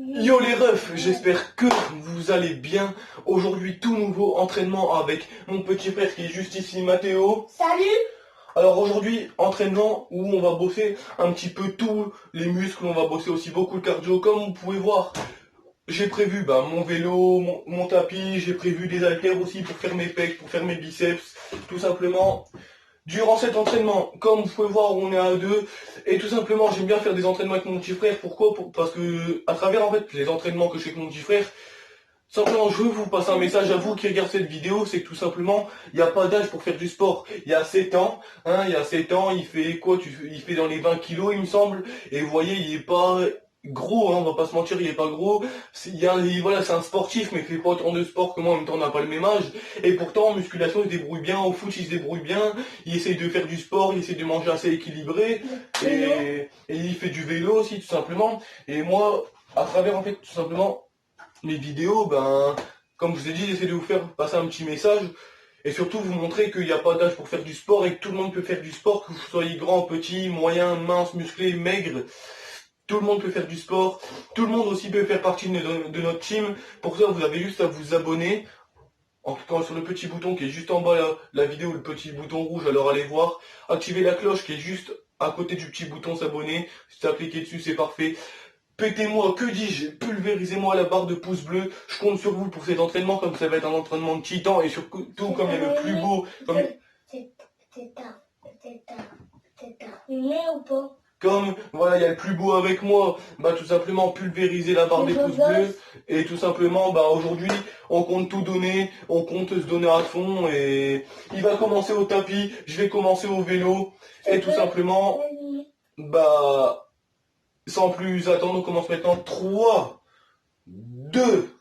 Yo les refs, j'espère que vous allez bien. Aujourd'hui, tout nouveau entraînement avec mon petit frère qui est juste ici, Mathéo. Salut. Alors aujourd'hui, entraînement où on va bosser un petit peu tous les muscles, on va bosser aussi beaucoup le cardio. Comme vous pouvez voir, j'ai prévu mon vélo, mon tapis, j'ai prévu des haltères aussi pour faire mes pecs, pour faire mes biceps, tout simplement. Durant cet entraînement, comme vous pouvez voir, on est à deux, et tout simplement, j'aime bien faire des entraînements avec mon petit frère. Pourquoi? Parce que, à travers, en fait, les entraînements que je fais avec mon petit frère, simplement, je veux vous passer un message à vous qui regardez cette vidéo, c'est que tout simplement, il n'y a pas d'âge pour faire du sport. Il y a 7 ans, il y a 7 ans, il fait quoi? Il fait dans les 20 kilos, il me semble, et vous voyez, il est pas gros, on va pas se mentir, il est pas gros. Voilà, c'est un sportif, mais il fait pas autant de sport que moi, en même temps, on n'a pas le même âge. Et pourtant, en musculation, il se débrouille bien, au foot, il se débrouille bien, il essaye de faire du sport, il essaye de manger assez équilibré, et il fait du vélo aussi, tout simplement. Et moi, à travers, en fait, tout simplement, mes vidéos, comme je vous ai dit, j'essaie de vous faire passer un petit message, et surtout vous montrer qu'il n'y a pas d'âge pour faire du sport, et que tout le monde peut faire du sport, que vous soyez grand, petit, moyen, mince, musclé, maigre. Tout le monde peut faire du sport, tout le monde aussi peut faire partie de notre team. Pour ça, vous avez juste à vous abonner en cliquant sur le petit bouton qui est juste en bas la vidéo, le petit bouton rouge, alors allez voir. Activez la cloche qui est juste à côté du petit bouton s'abonner. Si tu as cliqué dessus, c'est parfait. Pétez-moi, que dis-je, pulvérisez-moi la barre de pouce bleu. Je compte sur vous pour cet entraînement, comme ça va être un entraînement de titan, et surtout comme il y a le plus beau. C'est terminé ou pas? Comme, voilà, il y a le plus beau avec moi, tout simplement pulvériser la barre des pouces bleus, et tout simplement, aujourd'hui, on compte tout donner, on compte se donner à fond, et il va commencer au tapis, je vais commencer au vélo, et tout simplement, sans plus attendre, on commence maintenant. 3, 2,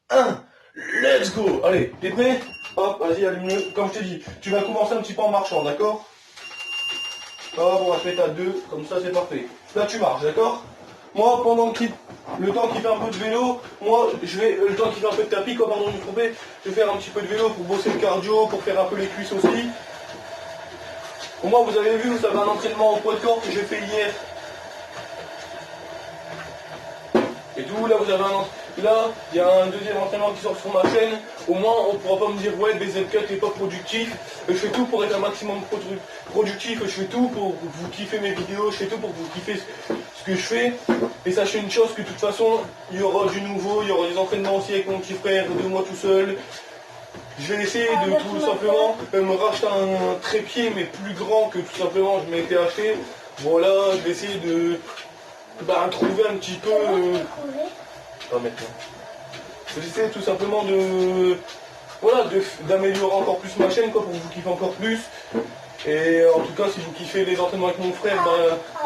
1, let's go! Allez, t'es prêt? Hop, vas-y, allume-le. Comme je t'ai dit, tu vas commencer un petit peu en marchant, d'accord? Hop, on va se mettre à 2, comme ça c'est parfait. Là tu marches, d'accord? Moi, pendant le temps qu'il fait un peu de vélo, le temps qu'il fait un peu de tapis, pardon, je me trompais, je vais faire un petit peu de vélo pour bosser le cardio, pour faire un peu les cuisses aussi. Au moins, vous avez vu, vous savez, un entraînement au poids de corps que j'ai fait hier. Et tout, là, vous avez là, il y a un deuxième entraînement qui sort sur ma chaîne. Au moins, on ne pourra pas me dire, ouais, BZcut n'est pas productif. Je fais tout pour être un maximum productif. Je fais tout pour vous kiffer mes vidéos. Je fais tout pour vous kiffer ce que je fais. Et sachez une chose, que de toute façon, il y aura du nouveau. Il y aura des entraînements aussi avec mon petit frère, de moi tout seul. Je vais essayer de tout simplement me racheter un trépied, mais plus grand que tout simplement je m'étais acheté. Voilà, je vais essayer de trouver un petit peu... Pas maintenant. J'essaie tout simplement d'améliorer encore plus ma chaîne, pour vous kiffer encore plus. Et en tout cas, si vous kiffez les entraînements avec mon frère,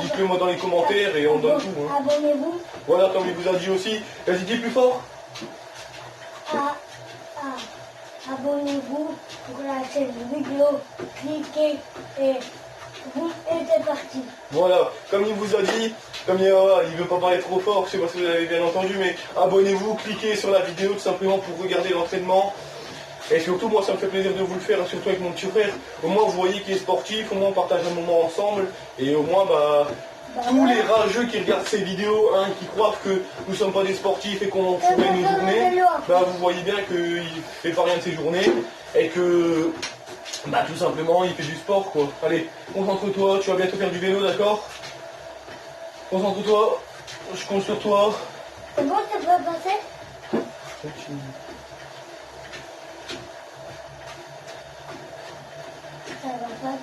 dites-le moi dans les commentaires et on donne tout. Abonnez-vous. Voilà, comme il vous a dit aussi. Vas-y, dis plus fort. Abonnez-vous pour la chaîne vidéo. Cliquez et c'est parti. Voilà, comme il vous a dit, comme il veut pas parler trop fort, je sais pas si vous avez bien entendu, mais abonnez-vous, cliquez sur la vidéo tout simplement pour regarder l'entraînement. Et surtout, moi ça me fait plaisir de vous le faire, surtout avec mon petit frère. Au moins vous voyez qu'il est sportif, au moins on partage un moment ensemble, et au moins tous les rageux qui regardent ces vidéos, qui croient que nous sommes pas des sportifs et qu'on ferait nos journées, vous voyez bien qu'il fait pas rien de ses journées, et que tout simplement il fait du sport quoi. Allez, concentre-toi, tu vas bientôt faire du vélo, d'accord? Concentre-toi, je compte sur toi. C'est bon, ça peut passer? Ça va pas.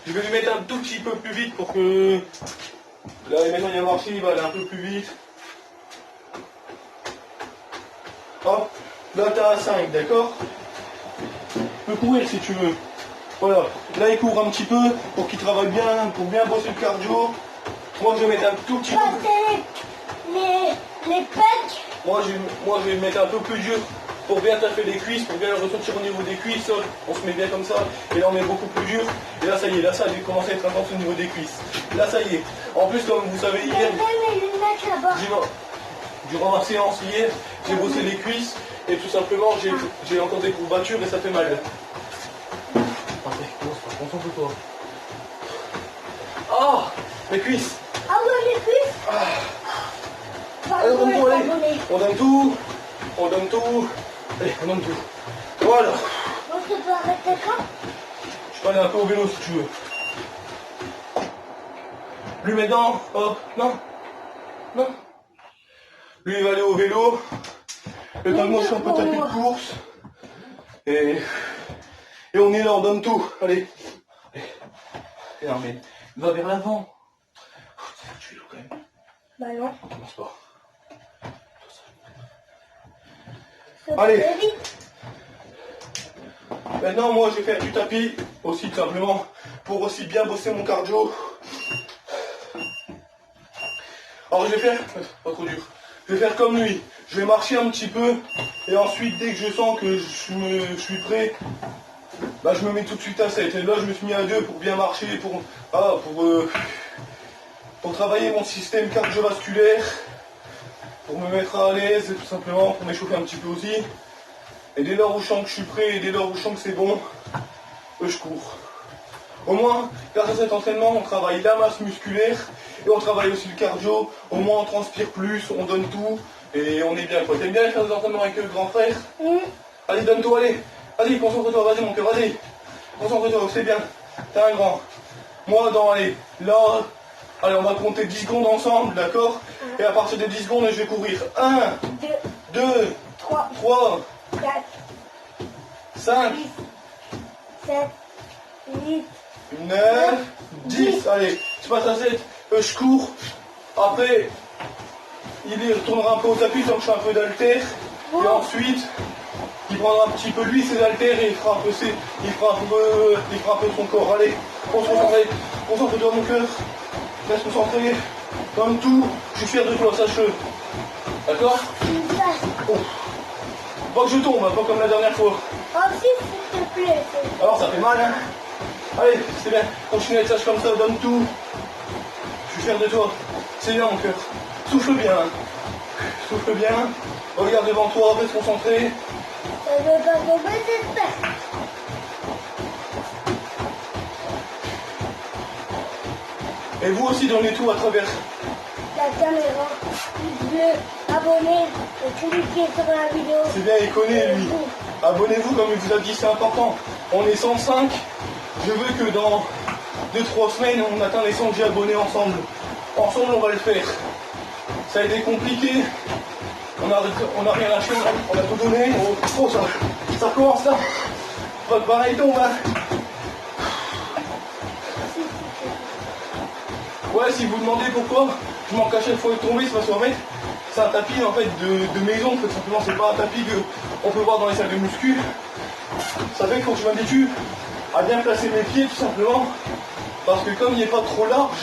Je vais lui mettre un tout petit peu plus vite pour que... Là maintenant il a marché, il va aller un peu plus vite. Hop, là t'as 5, d'accord? Tu peux courir si tu veux. Voilà, là il court un petit peu pour qu'il travaille bien, pour bien bosser le cardio. Moi je vais mettre un tout petit peu... Les pecs. Moi je vais mettre un peu plus dur pour bien taper les cuisses, pour bien le ressentir au niveau des cuisses. On se met bien comme ça, et là on met beaucoup plus dur. Et là ça y est, là ça a dû commencer à être intense au niveau des cuisses. Là ça y est. En plus comme vous savez hier, durant ma séance hier, j'ai bossé les cuisses, et tout simplement j'ai encore des courbatures et ça fait mal. Concentre-toi. Ah, mes cuisses. Ah Allez, on donne tout, allez. On donne tout. On donne tout. Allez, on donne tout. Voilà. Moi, je peux arrêter quand? Je peux aller un peu au vélo si tu veux. Lui maintenant, hop, non. Non. Lui il va aller au vélo. Le temps que moi je fais un peu de tapis de course. Et on est là, on donne tout. Allez. Et non mais, va vers l'avant. Tu es lourd quand même. Bah non. Commence pas. Ça Allez. fait vite. Maintenant moi je vais faire du tapis aussi tout simplement pour aussi bien bosser mon cardio. Alors je vais faire, pas trop dur, je vais faire comme lui, je vais marcher un petit peu et ensuite dès que je sens que je suis prêt, bah, je me mets tout de suite à 7. Et là je me suis mis à 2 pour bien marcher, pour travailler mon système cardiovasculaire, pour me mettre à l'aise tout simplement, pour m'échauffer un petit peu aussi. Et dès lors où je sens que je suis prêt et dès lors où je sens que c'est bon, je cours. Au moins, grâce à cet entraînement, on travaille la masse musculaire et on travaille aussi le cardio. Au moins, on transpire plus, on donne tout et on est bien. T'aimes bien faire des entraînements avec le grand frère? Allez, donne tout, allez. Vas-y, concentre-toi, vas-y mon cœur, vas-y. Concentre-toi, c'est bien. T'es un grand. Moi, allez, là, allez, on va compter 10 secondes ensemble, d'accord? Et à partir de 10 secondes, je vais courir. 1, 2, 3, 4, 5, 6, 7, 8, 9, 10. Allez, je passe à 7, je cours. Après, il retournera un peu au tapis tant que je fais un peu d'haltère. Et ensuite, il prendra un petit peu lui ses haltères et il fera un peu son corps. Allez, concentre-toi mon cœur. Reste concentré. Comme tout, je suis fier de toi, sache-le. D'accord? Oh. Pas que je tombe, hein, pas comme la dernière fois. Aussi, s'il te plaît. Alors ça fait mal, hein? Allez, c'est bien. Continue à être sage comme ça, donne tout. Je suis fier de toi. C'est bien mon cœur. Souffle bien. Souffle bien. Regarde devant toi, reste concentré. Ça ne veut pas tomber, j'espère. Et vous aussi donnez tout à travers. La caméra, bleu, abonnez et cliquez sur la vidéo. C'est bien, il connaît lui. Abonnez-vous comme il vous a dit, c'est important. On est 105. Je veux que dans 2-3 semaines, on atteigne les 100 abonnés ensemble. Ensemble, on va le faire. Ça a été compliqué. On a rien lâché, on a tout donné. Oh, ça recommence là. Pas pareil tombe, hein. Ouais, si vous demandez pourquoi je manque à chaque fois de tomber, c'est parce qu'en fait, c'est un tapis en fait de maison. En fait, simplement, c'est pas un tapis qu'on peut voir dans les salles de muscu. Ça fait qu'il faut que je m'habitue à bien placer mes pieds tout simplement. Parce que comme il n'est pas trop large,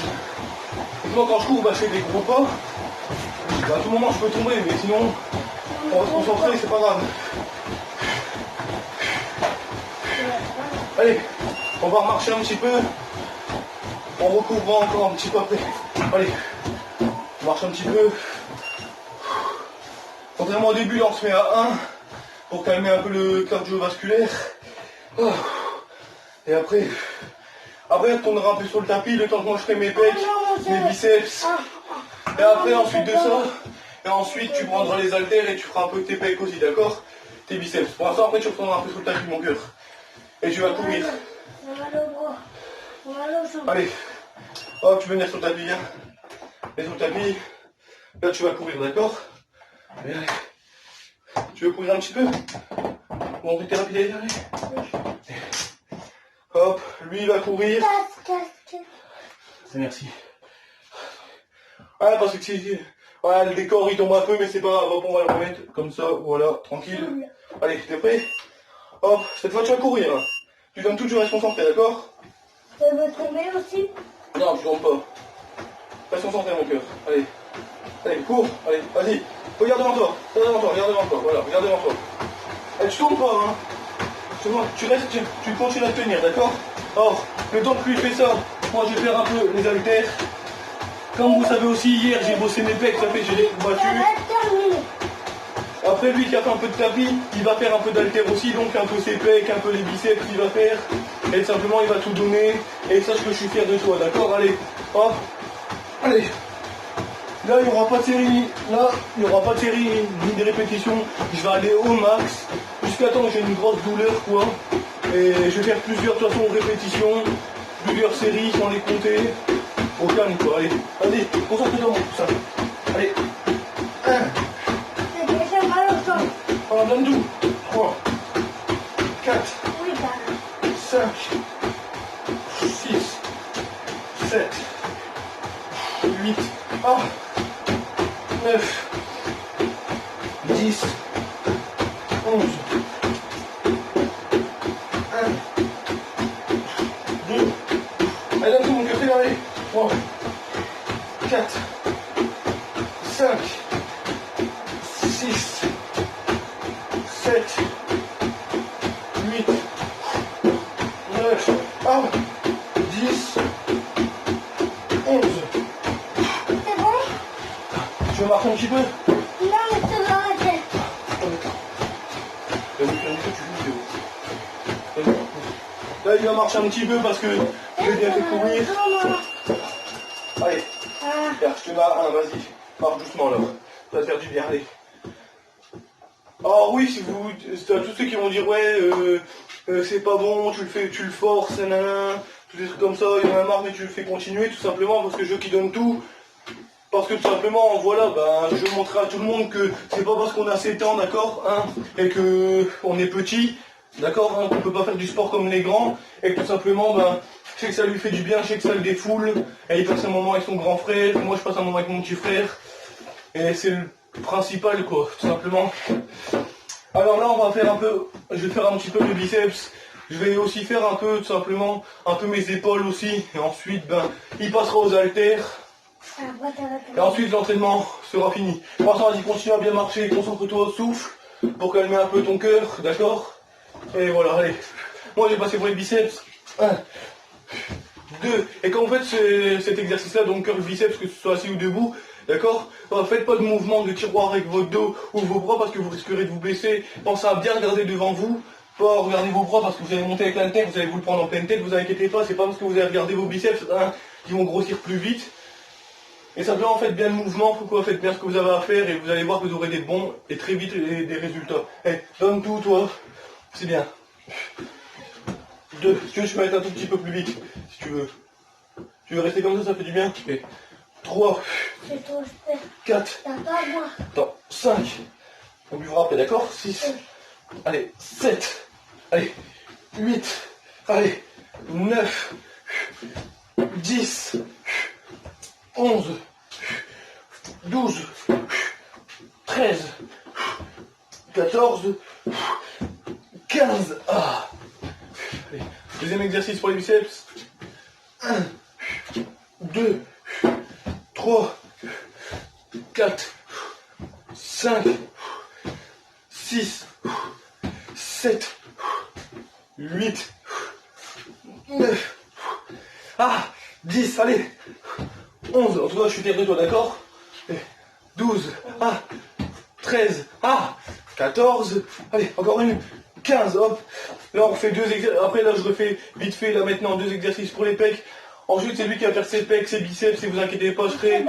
et moi quand je cours, bah, je fais des gros pas. Bah, à tout moment je peux tomber, mais sinon on va se concentrer, c'est pas grave. Allez, on va remarcher un petit peu. On recouvre encore un petit peu après. Allez, on marche un petit peu. Contrairement au début, on se met à 1 pour calmer un peu le cardiovasculaire. Et après, on tournera un peu sur le tapis, le temps que moi je ferai mes pecs, mes biceps. Et après, ensuite de ça, et ensuite tu prendras les haltères et tu feras un peu tes pecs aussi, d'accord? Tes biceps. Pour l'instant, après tu retourneras un peu sur le tapis, mon cœur. Et tu vas courir. Allez, hop, tu veux venir sur le tapis, viens. Et sur le tapis, là tu vas courir, d'accord? Tu veux courir un petit peu? Bon, t'es rapide, allez. Hop, lui il va courir. Merci. Ah, parce que si, voilà, le décor il tombe un peu, mais c'est pas grave, hop, on va le remettre comme ça, voilà, tranquille. Allez, t'es prêt? Hop, cette fois tu vas courir. Tu donnes tout, tu restes concentré, d'accord? Ça veut tomber aussi? Non, je tombe pas. Reste concentré, mon cœur. Allez. Allez, cours. Allez, vas-y. Regarde devant toi. Regarde devant toi. Voilà, regarde devant toi. Allez, tu tombes pas, hein. Tu restes, tu continues à te tenir, d'accord? Or, le temps que lui fait ça, moi je vais faire un peu les haltères. Comme vous savez aussi, hier j'ai bossé mes pecs, ça fait j'ai des coups battus. Après lui qui a fait un peu de tapis, il va faire un peu d'haltère aussi, donc un peu ses pecs, un peu les biceps il va faire. Et simplement il va tout donner. Et sache que je suis fier de toi, d'accord? Allez, hop. Allez. Là, il n'y aura pas de série. Là, il n'y aura pas de série ni de répétition. Je vais aller au max. Jusqu'à temps que j'ai une grosse douleur, quoi. Et je vais faire plusieurs, de toute façon, répétitions. Plusieurs séries sans les compter. Au calme, quoi. Allez, allez, concentrez-toi, mon ça. Allez. 1. C'est déjà mal au sang. On en donne tout. 3. 4. Oui, bah. 5. 6. 7. 8. Ah. 9. 10. 11. 1. 2. Allez, donne tout, mon cœur, c'est allez. 3. 4. 5. 6. 7. 8. 9. Ah. 10. 11. C'est bon? Je vais marcher un petit peu. Non, mais ça va arrêter. Là, il va marcher un petit peu parce que je vais bien fait courir. Allez, Ah, regarde, je te bats un, vas-y. Marche doucement là. Ça va te faire du bien, allez. Alors oui, si vous, c'est à tous ceux qui vont dire ouais, c'est pas bon, tu le fais, tu le forces, nanana, tous des trucs comme ça, il y en a marre mais tu le fais continuer tout simplement parce que je qui donne tout. Parce que tout simplement, voilà, ben, je montrerai à tout le monde que c'est pas parce qu'on a 7 ans, d'accord, hein, et que on est petit, d'accord, hein, qu'on peut pas faire du sport comme les grands, et que tout simplement, ben, je sais que ça lui fait du bien, je sais que ça le défoule, et il passe un moment avec son grand frère, moi je passe un moment avec mon petit frère, et c'est le principal, quoi, tout simplement. Alors là, on va faire un peu, je vais faire un petit peu de biceps, je vais aussi faire un peu, tout simplement, un peu mes épaules aussi, et ensuite, ben, il passera aux haltères. Et ensuite l'entraînement sera fini. Pour l'instant, vas-y, continue à bien marcher, concentre-toi au souffle pour calmer un peu ton cœur, d'accord? Et voilà, allez. Moi j'ai passé pour les biceps. 1, 2. Et quand vous faites cet exercice-là, donc curl biceps, que ce soit assis ou debout, d'accord? Faites pas de mouvement de tiroir avec votre dos ou vos bras parce que vous risquerez de vous blesser. Pensez à bien regarder devant vous. Pas regarder vos bras parce que vous allez monter avec l'haltère, vous allez vous le prendre en pleine tête, vous inquiétez pas, c'est pas parce que vous allez regarder vos biceps hein, qui vont grossir plus vite. Et simplement faites bien le mouvement, pourquoi faites bien ce que vous avez à faire et vous allez voir que vous aurez des bons et très vite des résultats. Allez, donne tout toi, c'est bien. 2, si tu veux je peux être un tout petit peu plus vite, si tu veux. Tu veux rester comme ça fait du bien. Et 3, c'est toi, je fais. 4, T'as pas à boire. attends, 5, on buvra après, d'accord? 6, allez, 7, allez, 8, allez, 9, 10, 11, 12, 13, 14, 15. Ah. Allez, deuxième exercice pour les biceps. 1, 2, 3, 4, 5, 6, 7, 8, 9, 10, allez. 11, en tout cas je suis fier de toi, d'accord? 12, 13, 14, allez, encore une, 15, hop. Là on refait deux exercices, après là je refais vite fait, là maintenant deux exercices pour les pecs. Ensuite c'est lui qui va faire ses pecs, ses biceps, et vous inquiétez pas, je serai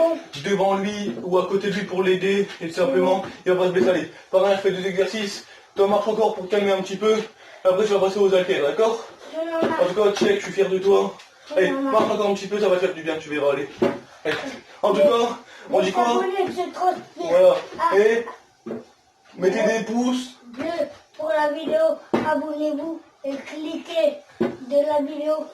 devant lui ou à côté de lui pour l'aider, et tout simplement, il va pas se blesser. Allez, pareil, je fais deux exercices, toi marche encore pour calmer un petit peu, après tu vas passer aux haltères, d'accord? En tout cas, check, je suis fier de toi. Allez, marche encore un petit peu, ça va faire du bien, tu verras, allez. Allez. En tout cas, on dit quoi? Voilà. Et mettez des pouces. Bleu pour la vidéo, abonnez-vous et cliquez de la vidéo.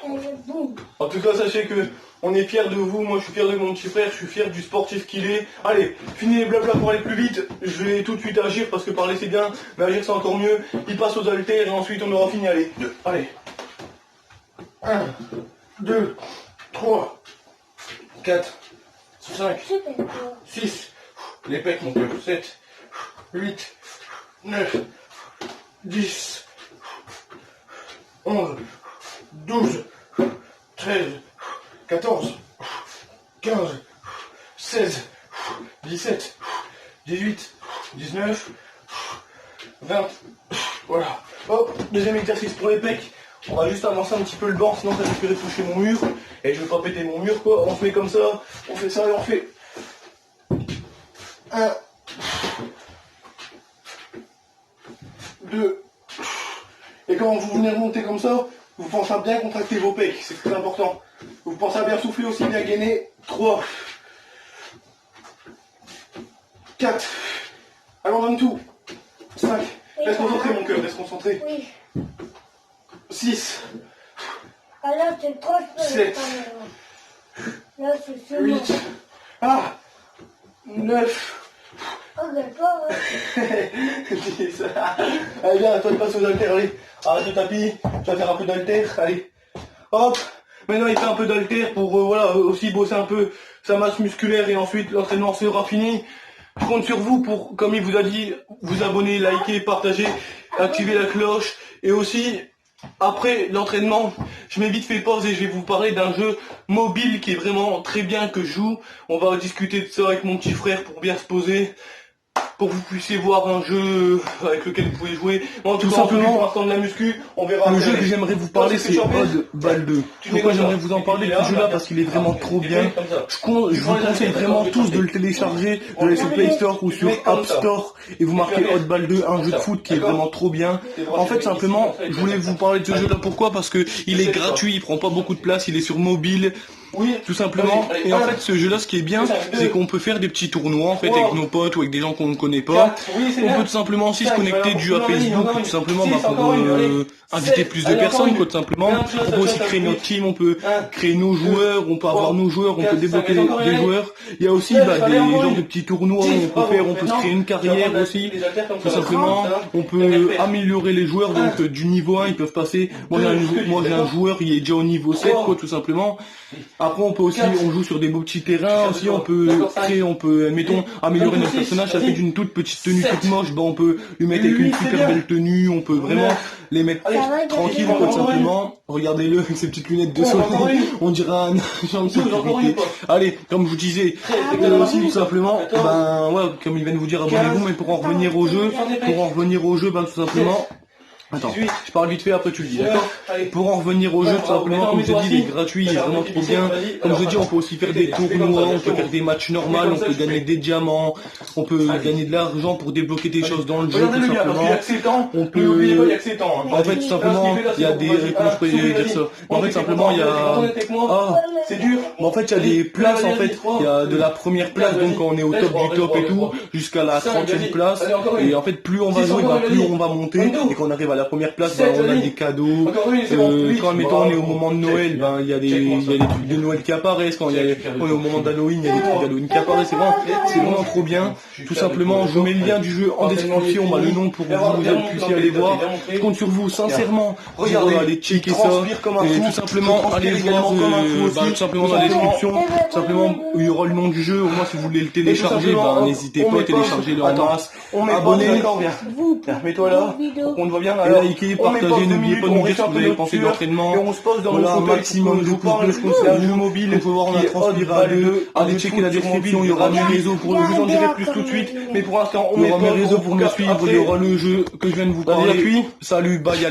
Et boum. En tout cas, sachez que on est fiers de vous. Moi, je suis fier de mon petit frère. Je suis fier du sportif qu'il est. Allez, fini les blabla pour aller plus vite. Je vais tout de suite agir parce que parler c'est bien, mais agir c'est encore mieux. Il passe aux haltères et ensuite on aura fini. Allez, allez. 1, 2, 3, 4, 5, 6, les pecs mon cœur, 7, 8, 9, 10, 11, 12, 13, 14, 15, 16, 17, 18, 19, 20, voilà. Hop, deuxième exercice pour les pecs. On va juste avancer un petit peu le banc, sinon ça risquerait de toucher mon mur. Et je veux pas péter mon mur quoi. On se met comme ça, on fait ça et on fait 1, 2. Et quand vous venez remonter comme ça, vous pensez à bien contracter vos pecs, c'est très important. Vous pensez à bien souffler aussi, bien gainer. 3, 4. Allons, on donne tout. 5. Reste concentré mon cœur, reste concentré. Oui. 6. Alors, c'est trop, je peux 7. Là, c'est sûr. 8. Ah 9. Oh, d'accord. Hein. 10. Allez, viens, toi, tu passes aux haltères, allez. Arrête le tapis, tu vas faire un peu d'haltères, allez. Hop. Maintenant, il fait un peu d'haltères pour, voilà, aussi bosser un peu sa masse musculaire et ensuite l'entraînement sera fini. Je compte sur vous pour, comme il vous a dit, vous abonner, liker, partager, activer la cloche et aussi, après l'entraînement, je m'ai vite fait pause et je vais vous parler d'un jeu mobile qui est vraiment très bien que je joue. On va discuter de ça avec mon petit frère pour bien se poser, pour que vous puissiez voir un jeu avec lequel vous pouvez jouer. Moi, tout simplement, pour l'instant de la muscu, on verra. Le jeu que j'aimerais vous parler, c'est Oddball 2. Pourquoi j'aimerais vous en parler de ce jeu-là? Parce qu'il est vraiment trop bien. Je vous conseille vraiment tous de le télécharger, de aller sur Play Store ou sur App Store et vous marquez Oddball 2, un jeu de foot qui est vraiment trop bien. En fait, simplement, je voulais vous parler de ce jeu-là. Pourquoi? Parce que il est gratuit, il prend pas beaucoup de place, il est sur mobile. Oui, tout simplement. Et en fait, ce jeu-là, ce qui est bien, c'est qu'on peut faire des petits tournois, en fait, avec nos potes ou avec des gens qu'on ne connaît pas. On peut tout simplement aussi se connecter du à Facebook, tout simplement, pour inviter plus de personnes, quoi, tout simplement. On peut aussi créer notre team, on peut créer nos joueurs, on peut avoir nos joueurs, on peut débloquer des joueurs. Il y a aussi des genres de petits tournois où on peut se créer une carrière aussi. Tout simplement, on peut améliorer les joueurs, donc du niveau 1, ils peuvent passer. Moi, j'ai un joueur, il est déjà au niveau 7, quoi, tout simplement. Après, on peut aussi, on joue sur des beaux petits terrains aussi, on peut créer, mettons, améliorer notre personnage, ça fait d'une toute petite tenue toute moche, on peut lui mettre avec une super belle tenue, on peut vraiment les mettre tranquilles, quoi, tout simplement. Regardez-le avec ses petites lunettes de soleil, on dirait un agent de sécurité. Allez, comme je vous disais, aussi, tout simplement, comme il vient de vous dire, abonnez-vous, mais pour en revenir au jeu, tout simplement, attends, je parle vite fait, après tu le dis, d'accord? Pour en revenir au jeu, tout simplement, comme je t'ai dit, il est gratuit, il est vraiment trop bien. Comme je dis, on peut aussi faire des tournois, on peut faire des matchs normaux, on peut gagner des diamants, on peut gagner de l'argent pour débloquer des choses dans le jeu, tout simplement. On peut, en fait, tout simplement, il y a des, comment je peux dire ça? En fait, simplement, il y a, c'est dur. En fait, il y a des places, en fait, il y a de la première place, donc quand on est au top du top et tout, jusqu'à la 30e place. Et en fait, plus on va jouer, plus on va monter, et quand on arrive à la première place, on a des cadeaux. Quand mettons, on est au moment de Noël, il y a des trucs de Noël qui apparaissent. Quand on est au moment d'Halloween, il y a des trucs d'Halloween qui apparaissent. C'est vraiment trop bien. Tout simplement, je vous mets le lien du jeu en description, le nom pour que vous puissiez aller voir. Je compte sur vous, sincèrement. Regardez, allez checker ça. Et tout simplement, allez voir, tout simplement dans la description. Tout simplement, il y aura le nom du jeu. Au moins, si vous voulez le télécharger, n'hésitez pas à télécharger-le en masse. Abonnez-vous. Mets-toi là. On te voit bien. Likez, partagez, n'oubliez pas de nous dire ce que vous avez pensé de l'entraînement. Et on se pose dans le maximum de pouces bleus, je compte sur un jeu mobile. On peut voir, on a transpiré à deux. Allez checker la description, il y aura mes réseaux pour le jeu, j'en dirai plus tout de suite. Mais pour l'instant, on met mes réseaux pour me suivre, il y aura le jeu que je viens de vous parler. Salut, bye.